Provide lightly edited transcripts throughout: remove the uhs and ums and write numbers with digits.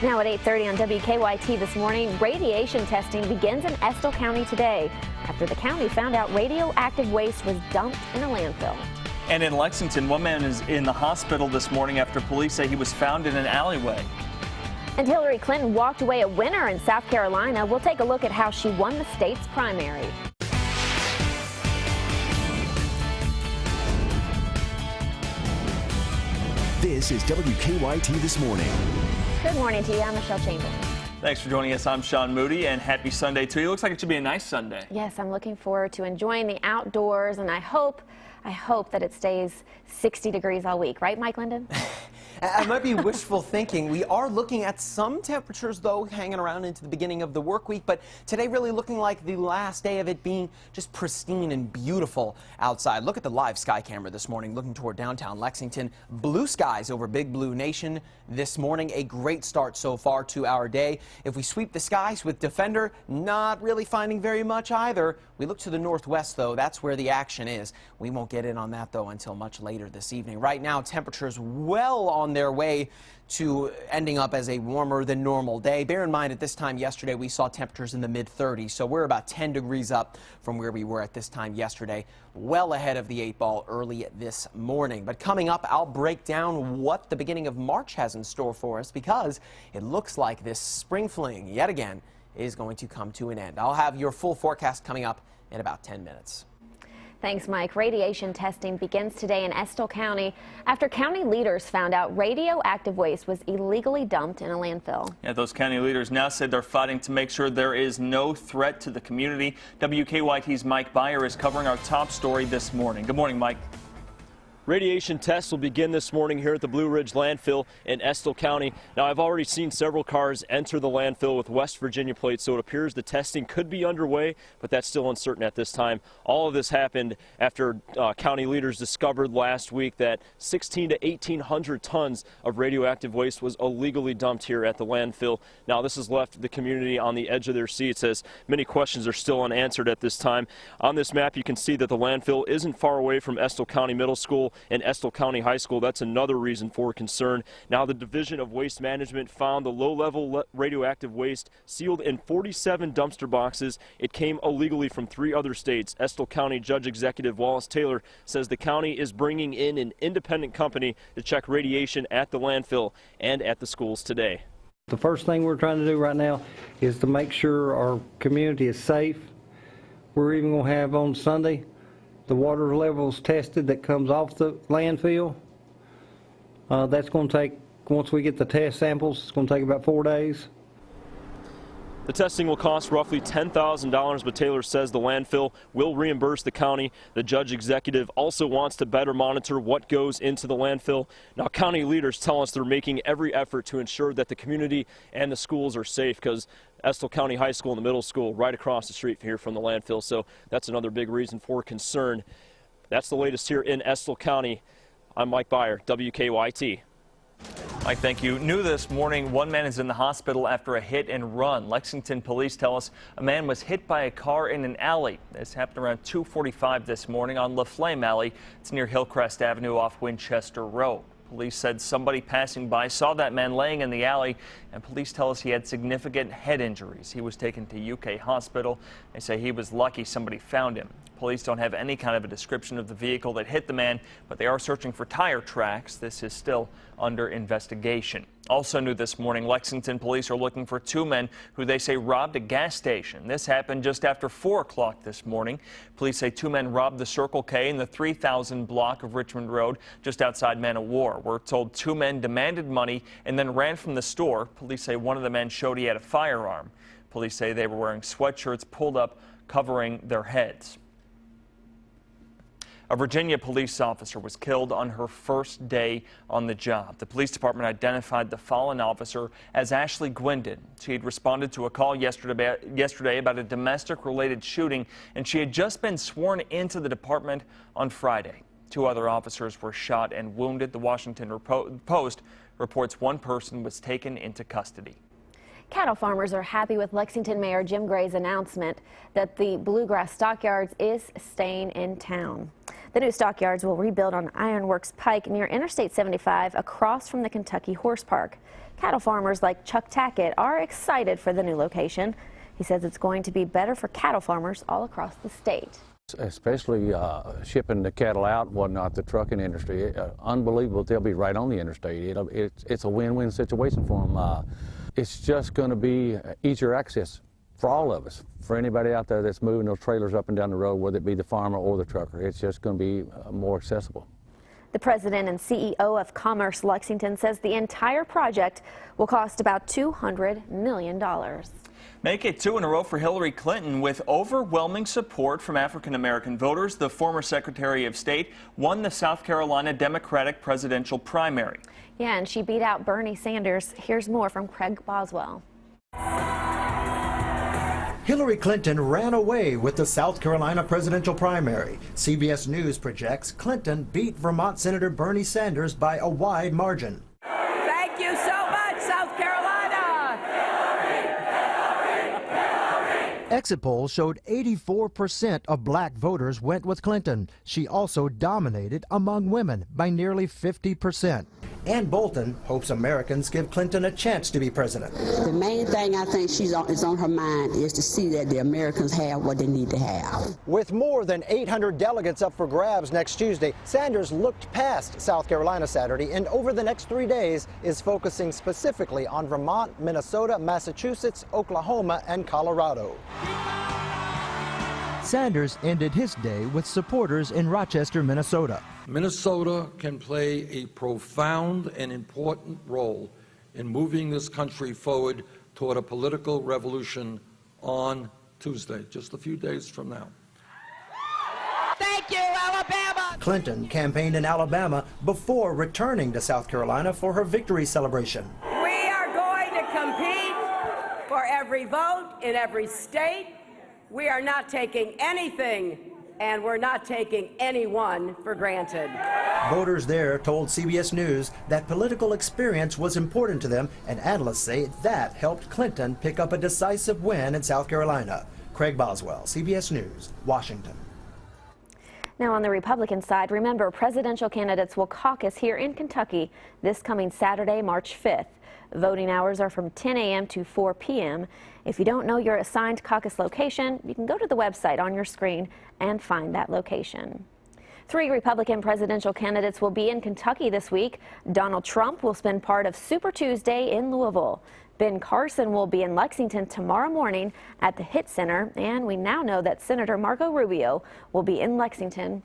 Now at 8:30 on WKYT this morning, radiation testing begins in Estill County today after the county found out radioactive waste was dumped in a landfill. And in Lexington, one man is in the hospital this morning after police say he was found in an alleyway. And Hillary Clinton walked away a winner in South Carolina. We'll take a look at how she won the state's primary. This is WKYT This Morning. Good morning to you. I'm Michelle Chamberlain. Thanks for joining us. I'm Sean Moody, and happy Sunday to you. Looks like it should be a nice Sunday. Yes, I'm looking forward to enjoying the outdoors, and I hope that it stays 60 degrees all week. Right, Mike Linden? It might be wishful thinking. We are looking at some temperatures, though, hanging around into the beginning of the work week. But today really looking like the last day of it being just pristine and beautiful outside. Look at the live sky camera this morning looking toward downtown Lexington. Blue skies over Big Blue Nation this morning. A great start so far to our day. If we sweep the skies with Defender, not really finding very much either. We look to the northwest, though. That's where the action is. We won't get in on that, though, until much later this evening. Right now, temperatures well on their way to ending up as a warmer than normal day. Bear in mind, at this time yesterday, we saw temperatures in the mid-30s, so we're about 10 degrees up from where we were at this time yesterday, well ahead of the 8-ball early this morning. But coming up, I'll break down what the beginning of March has in store for us, because it looks like this spring fling, yet again, is going to come to an end. I'll have your full forecast coming up in about 10 minutes. Thanks, Mike. Radiation testing begins today in Estill County after county leaders found out radioactive waste was illegally dumped in a landfill. Yeah, those county leaders now said they're fighting to make sure there is no threat to the community. WKYT's Mike Byer is covering our top story this morning. Good morning, Mike. Radiation tests will begin this morning here at the Blue Ridge landfill in Estill County. Now, I've already seen several cars enter the landfill with West Virginia plates, so it appears the testing could be underway, but that's still uncertain at this time. All of this happened after county leaders discovered last week that 1,600 to 1,800 tons of radioactive waste was illegally dumped here at the landfill. Now, this has left the community on the edge of their seats as many questions are still unanswered at this time. On this map, you can see that the landfill isn't far away from Estill County Middle School and Estill County High School. That's another reason for concern. Now, the Division of Waste Management found the low-level radioactive waste sealed in 47 dumpster boxes. It came illegally from 3 other states. Estill County Judge Executive Wallace Taylor says the county is bringing in an independent company to check radiation at the landfill and at the schools today. The first thing we're trying to do right now is to make sure our community is safe. We're even going to have on Sunday the water levels tested that comes off the landfill. That's going to take, once we get the test samples, it's going to take about 4 days. The testing will cost roughly $10,000, but Taylor says the landfill will reimburse the county. The judge executive also wants to better monitor what goes into the landfill. Now, county leaders tell us they're making every effort to ensure that the community and the schools are safe, because Estill County High School and the middle school right across the street here from the landfill, so that's another big reason for concern. That's the latest here in Estill County. I'm Mike Byer, WKYT. Mike, thank you. New this morning, one man is in the hospital after a hit and run. Lexington police tell us a man was hit by a car in an alley. This happened around 2:45 this morning on La Flame Alley. It's near Hillcrest Avenue off Winchester Road. Police said somebody passing by saw that man laying in the alley, and police tell us he had significant head injuries. He was taken to UK Hospital. They say he was lucky somebody found him. Police don't have any kind of a description of the vehicle that hit the man, but they are searching for tire tracks. This is still under investigation. Also new this morning, Lexington police are looking for 2 men who they say robbed a gas station. This happened just after 4 o'clock this morning. Police say 2 men robbed the Circle K in the 3000 block of Richmond Road just outside Man o' War. We're told 2 men demanded money and then ran from the store. Police say one of the men showed he had a firearm. Police say they were wearing sweatshirts pulled up covering their heads. A Virginia police officer was killed on her first day on the job. The police department identified the fallen officer as Ashley Gwindon. She had responded to a call yesterday about a domestic-related shooting, and she had just been sworn into the department on Friday. 2 other officers were shot and wounded. The Washington Post reports 1 person was taken into custody. Cattle farmers are happy with Lexington Mayor Jim Gray's announcement that the Bluegrass Stockyards is staying in town. The new stockyards will rebuild on Ironworks Pike near Interstate 75 across from the Kentucky Horse Park. Cattle farmers like Chuck Tackett are excited for the new location. He says it's going to be better for cattle farmers all across the state. Especially shipping the cattle out and whatnot, the trucking industry. Unbelievable, they'll be right on the interstate. It's a win-win situation for them. It's just going to be easier access for all of us, for anybody out there that's moving those trailers up and down the road, whether it be the farmer or the trucker. It's just going to be more accessible. The president and CEO of Commerce Lexington says the entire project will cost about $200 million. Make it 2 in a row for Hillary Clinton. With overwhelming support from African-American voters, the former Secretary of State won the South Carolina Democratic presidential primary. Yeah, and she beat out Bernie Sanders. Here's more from Craig Boswell. Hillary Clinton ran away with the South Carolina presidential primary. CBS News projects Clinton beat Vermont Senator Bernie Sanders by a wide margin. Thank you so much, South Carolina. Exit polls showed 84% of black voters went with Clinton. She also dominated among women by nearly 50%. Ann Bolton hopes Americans give Clinton a chance to be president. The main thing I think is on her mind is to see that the Americans have what they need to have. With more than 800 delegates up for grabs next Tuesday, Sanders looked past South Carolina Saturday and over the next 3 days is focusing specifically on Vermont, Minnesota, Massachusetts, Oklahoma, and Colorado. Sanders ended his day with supporters in Rochester, Minnesota. Minnesota can play a profound and important role in moving this country forward toward a political revolution on Tuesday, just a few days from now. Thank you, Alabama. Clinton campaigned in Alabama before returning to South Carolina for her victory celebration. We are going to compete for every vote in every state. We are not taking anything, and we're not taking anyone for granted. Voters there told CBS News that political experience was important to them, and analysts say that helped Clinton pick up a decisive win in South Carolina. Craig Boswell, CBS News, Washington. Now on the Republican side, remember presidential candidates will caucus here in Kentucky this coming Saturday, March 5th. Voting hours are from 10 a.m. to 4 p.m. If you don't know your assigned caucus location, you can go to the website on your screen and find that location. 3 Republican presidential candidates will be in Kentucky this week. Donald Trump will spend part of Super Tuesday in Louisville. Ben Carson will be in Lexington tomorrow morning at the Hitt Center, and we now know that Senator Marco Rubio will be in Lexington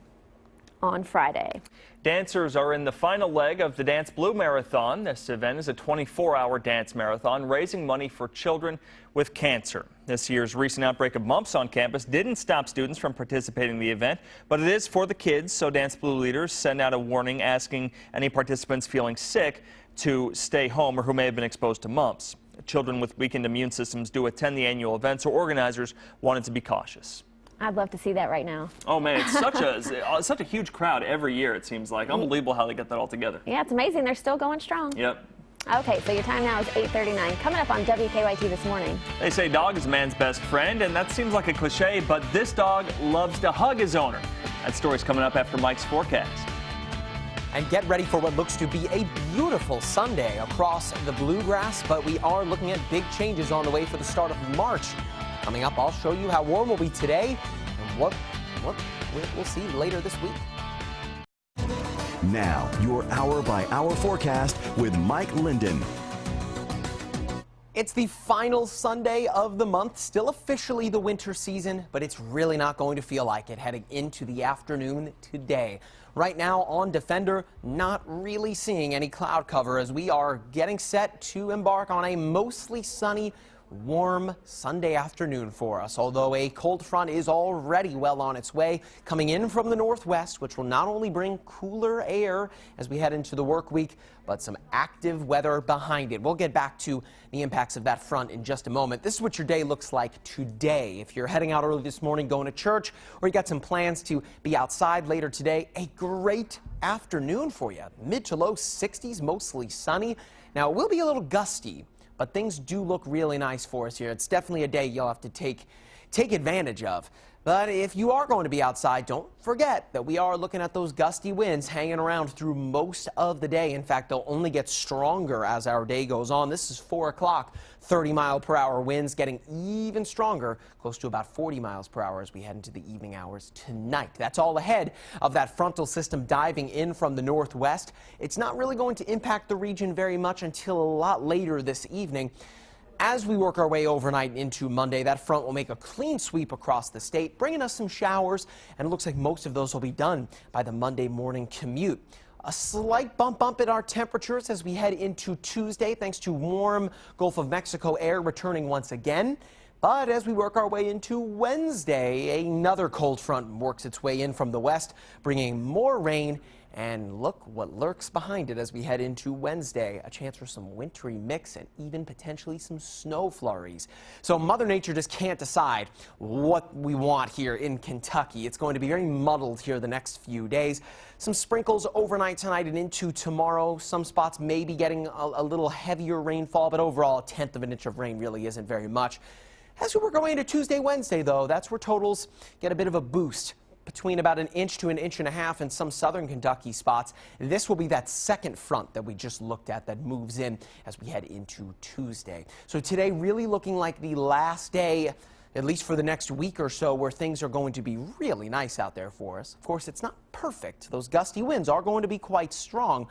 on Friday. Dancers are in the final leg of the Dance Blue Marathon. This event is a 24-hour dance marathon raising money for children with cancer. This year's recent outbreak of mumps on campus didn't stop students from participating in the event, but it is for the kids, so Dance Blue leaders send out a warning asking any participants feeling sick to stay home or who may have been exposed to mumps. Children with weakened immune systems do attend the annual event, so organizers wanted to be cautious. I'd love to see that right now. Oh man, it's such a huge crowd every year, it seems like. Unbelievable how they get that all together. Yeah, it's amazing. They're still going strong. Yep. Okay, so your time now is 8:39. Coming up on WKYT this morning. They say dog is a man's best friend, and that seems like a cliche, but this dog loves to hug his owner. That story's coming up after Mike's forecast. And get ready for what looks to be a beautiful Sunday across the bluegrass, but we are looking at big changes on the way for the start of March. Coming up, I'll show you how warm we'll be today and what we'll see later this week. Now, your hour-by-hour forecast with Mike Linden. It's the final Sunday of the month, still officially the winter season, but it's really not going to feel like it heading into the afternoon today. Right now on Defender, not really seeing any cloud cover as we are getting set to embark on a mostly sunny, warm Sunday afternoon for us, although a cold front is already well on its way coming in from the northwest, which will not only bring cooler air as we head into the work week, but some active weather behind it. We'll get back to the impacts of that front in just a moment. This is what your day looks like today. If you're heading out early this morning going to church, or you got some plans to be outside later today, a great afternoon for you. Mid to low 60s, mostly sunny. Now it will be a little gusty, but things do look really nice for us here. It's definitely a day you'll have to take advantage of. But if you are going to be outside, don't forget that we are looking at those gusty winds hanging around through most of the day. In fact, they'll only get stronger as our day goes on. This is 4 o'clock. 30-mile-per-hour winds getting even stronger, close to about 40 miles per hour as we head into the evening hours tonight. That's all ahead of that frontal system diving in from the northwest. It's not really going to impact the region very much until a lot later this evening. As we work our way overnight into Monday, that front will make a clean sweep across the state, bringing us some showers, and it looks like most of those will be done by the Monday morning commute. A slight bump in our temperatures as we head into Tuesday, thanks to warm Gulf of Mexico air returning once again. But as we work our way into Wednesday, another cold front works its way in from the west, bringing more rain. And look what lurks behind it as we head into Wednesday. A chance for some wintry mix and even potentially some snow flurries. So Mother Nature just can't decide what we want here in Kentucky. It's going to be very muddled here the next few days. Some sprinkles overnight tonight and into tomorrow. Some spots may be getting a little heavier rainfall, but overall, 1/10 of an inch of rain really isn't very much. As we work our way into Tuesday, Wednesday, though, that's where totals get a bit of a boost. Between about 1 inch to 1.5 inches in some southern Kentucky spots. This will be that second front that we just looked at that moves in as we head into Tuesday. So today really looking like the last day, at least for the next week or so, where things are going to be really nice out there for us. Of course, it's not perfect. Those gusty winds are going to be quite strong,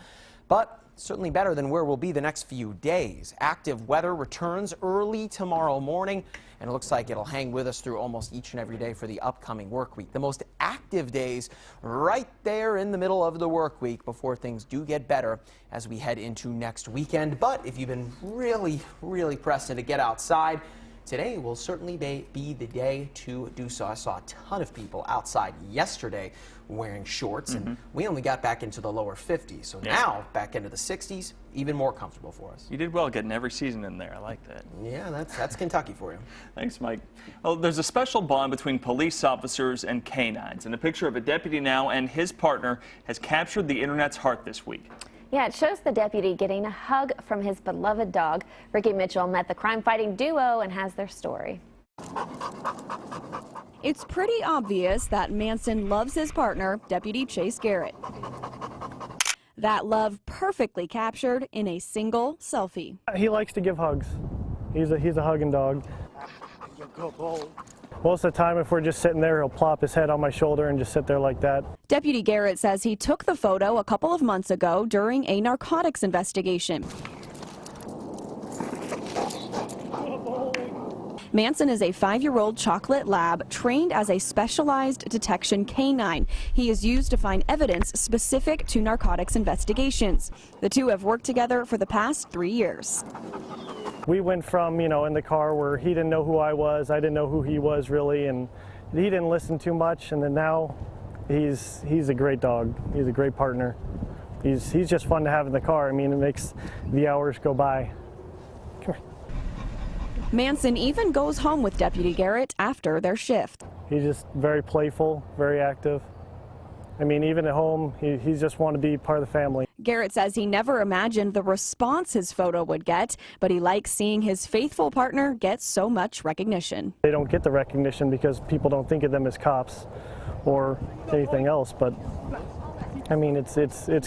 but certainly better than where we'll be the next few days. Active weather returns early tomorrow morning, and it looks like it'll hang with us through almost each and every day for the upcoming work week. The most active days right there in the middle of the work week before things do get better as we head into next weekend. But if you've been really pressing to get outside, today will certainly be the day to do so. I saw a ton of people outside yesterday wearing shorts, and we only got back into the lower 50s. So now back into the 60s, even more comfortable for us. You did well getting every season in there. I like that. Yeah, that's Kentucky for you. Thanks, Mike. Well, there's a special bond between police officers and canines, and a picture of a deputy now and his partner has captured the internet's heart this week. Yeah, it shows the deputy getting a hug from his beloved dog. Ricky Mitchell met the crime-fighting duo and has their story. It's pretty obvious that Manson loves his partner, Deputy Chase Garrett. That love perfectly captured in a single selfie. He likes to give hugs. He's a hugging dog. Most of the time, if we're just sitting there, he'll plop his head on my shoulder and just sit there like that. Deputy Garrett says he took the photo a couple of months ago during a narcotics investigation. Manson is a 5-year-old chocolate lab trained as a specialized detection canine. He is used to find evidence specific to narcotics investigations. The two have worked together for the past 3 years. We went from, in the car where he didn't know who I was, I didn't know who he was really, and he didn't listen too much, and then now he's a great dog. He's a great partner. He's just fun to have in the car. I mean, it makes the hours go by. Come here. Manson even goes home with Deputy Garrett after their shift. He's just very playful, very active. I mean, even at home, he just wants to be part of the family. Garrett says he never imagined the response his photo would get, but he likes seeing his faithful partner get so much recognition. They don't get the recognition because people don't think of them as cops or anything else, but I mean, it's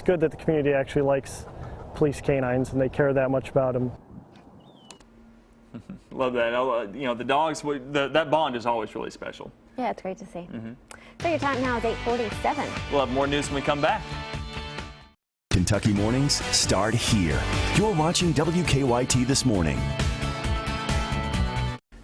good that the community actually likes police canines and they care that much about them. Love that. The dogs, that bond is always really special. Yeah, it's great to see. So your time now is 8:47. We'll have more news when we come back. Kentucky mornings start here. You're watching WKYT This Morning.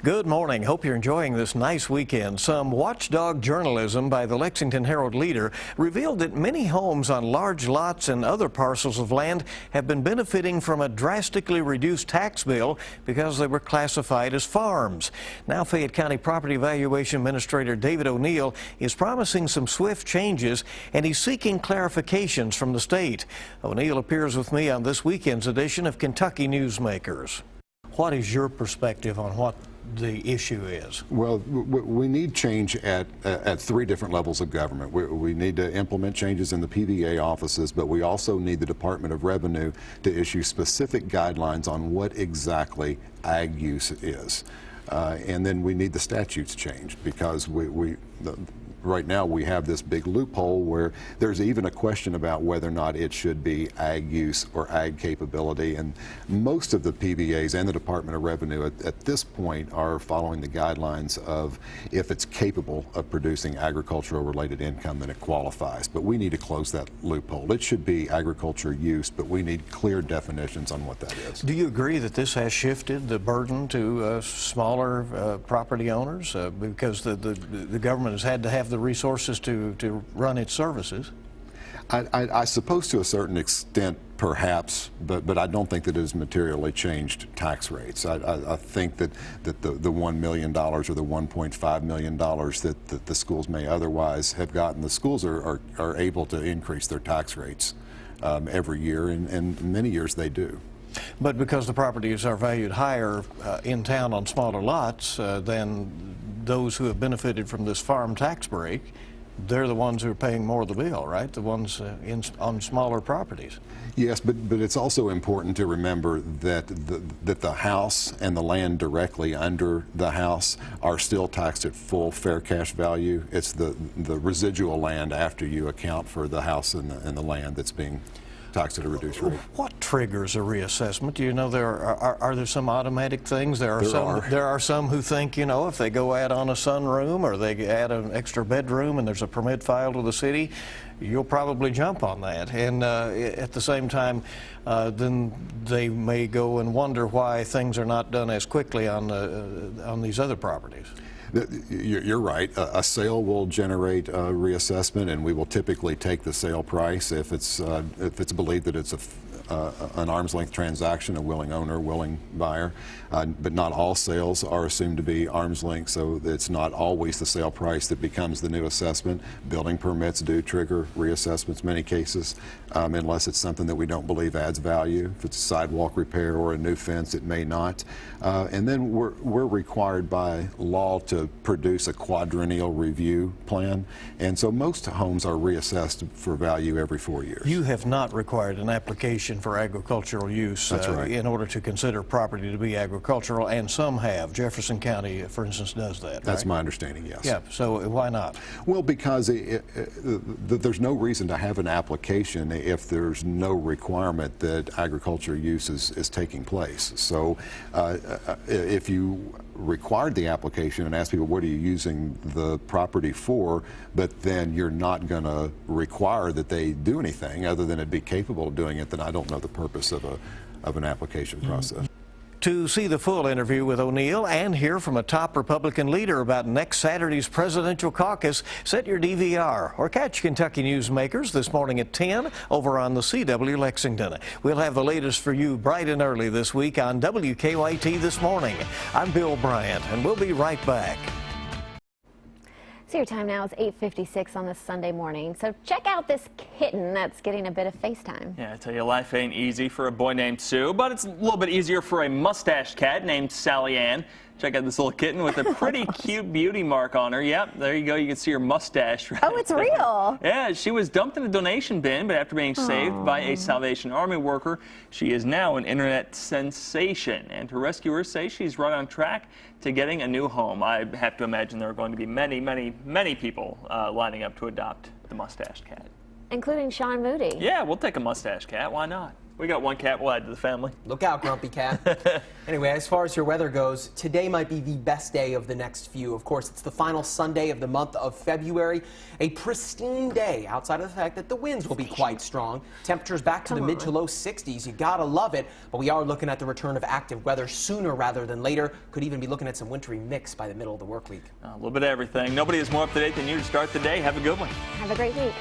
Good morning. Hope you're enjoying this nice weekend. Some watchdog journalism by the Lexington Herald-Leader revealed that many homes on large lots and other parcels of land have been benefiting from a drastically reduced tax bill because they were classified as farms. Now Fayette County Property Valuation Administrator David O'Neill is promising some swift changes, and he's seeking clarifications from the state. O'Neill appears with me on this weekend's edition of Kentucky Newsmakers. What is your perspective on what the issue is? Well, we need change at 3 different levels of government. We need to implement changes in the PVA offices, but we also need the Department of Revenue to issue specific guidelines on what exactly ag use is. And then we need the statutes changed, because right now we have this big loophole where there's even a question about whether or not it should be ag use or ag capability. And most of the PVAs and the Department of Revenue at this point are following the guidelines of if it's capable of producing agricultural related income, then it qualifies. But we need to close that loophole. It should be agriculture use, but we need clear definitions on what that is. Do you agree that this has shifted the burden to smaller property owners because the government has had to have the resources to run its services? I suppose to a certain extent, perhaps, but I don't think that it has materially changed tax rates. I think that the $1 million or the $1.5 million that the schools may otherwise have gotten, the schools are able to increase their tax rates every year, and many years they do. But because the properties are valued higher in town on smaller lots than those who have benefited from this farm tax break, they're the ones who are paying more of the bill, right? The ones on smaller properties. Yes, but it's also important to remember that the house and the land directly under the house are still taxed at full fair cash value. It's the residual land after you account for the house and the land that's being taxed at a reduced rate. What triggers a reassessment? Do you know are there some automatic things? There are some who think, you know, if they go add on a sunroom or they add an extra bedroom and there's a permit filed with the city, you'll probably jump on that. And at the same time, then they may go and wonder why things are not done as quickly on these other properties. You're right. A sale will generate a reassessment, and we will typically take the sale price if it's believed that it's an arm's length transaction, a willing owner, willing buyer. But not all sales are assumed to be arm's length, so it's not always the sale price that becomes the new assessment. Building permits do trigger reassessments in many cases, unless it's something that we don't believe adds value. If it's a sidewalk repair or a new fence, it may not. And then we're required by law to produce a quadrennial review plan, and so most homes are reassessed for value every 4 years. You have not required an application for agricultural use. That's right. In order to consider property to be agricultural, and some have. Jefferson County, for instance, does that. That's right? my understanding, yes. Yeah, so why not? Well, because there's no reason to have an application if there's no requirement that agriculture use is taking place. So if you required the application and asked people, what are you using the property for, but then you're not going to require that they do anything other than it be capable of doing it, then I don't know the purpose of an application process. To see the full interview with O'Neill and hear from a top Republican leader about next Saturday's presidential caucus, set your DVR or catch Kentucky Newsmakers this morning at 10 over on the CW Lexington. We'll have the latest for you bright and early this week on WKYT This Morning. I'm Bill Bryant, and we'll be right back. So your time now is 8:56 on this Sunday morning. So check out this kitten that's getting a bit of FaceTime. Yeah, I tell you, life ain't easy for a boy named Sue, but it's a little bit easier for a mustached cat named Sally Ann. Check out this little kitten with a pretty cute beauty mark on her. Yep, there you go. You can see her mustache. Right Oh, it's real. Yeah, she was dumped in a donation bin, but after being saved by a Salvation Army worker, she is now an internet sensation. And her rescuers say she's right on track to getting a new home. I have to imagine there are going to be many, many, many people lining up to adopt the mustached cat. Including Sean Moody. Yeah, we'll take a mustached cat. Why not? We got one cat, we'll add to the family. Look out, grumpy cat. Anyway, as far as your weather goes, today might be the best day of the next few. Of course, it's the final Sunday of the month of February. A pristine day, outside of the fact that the winds will be quite strong. Temperatures back to the mid to low 60s. You gotta love it. But we are looking at the return of active weather sooner rather than later. Could even be looking at some wintry mix by the middle of the work week. A little bit of everything. Nobody is more up to date than you to start the day. Have a good one. Have a great week.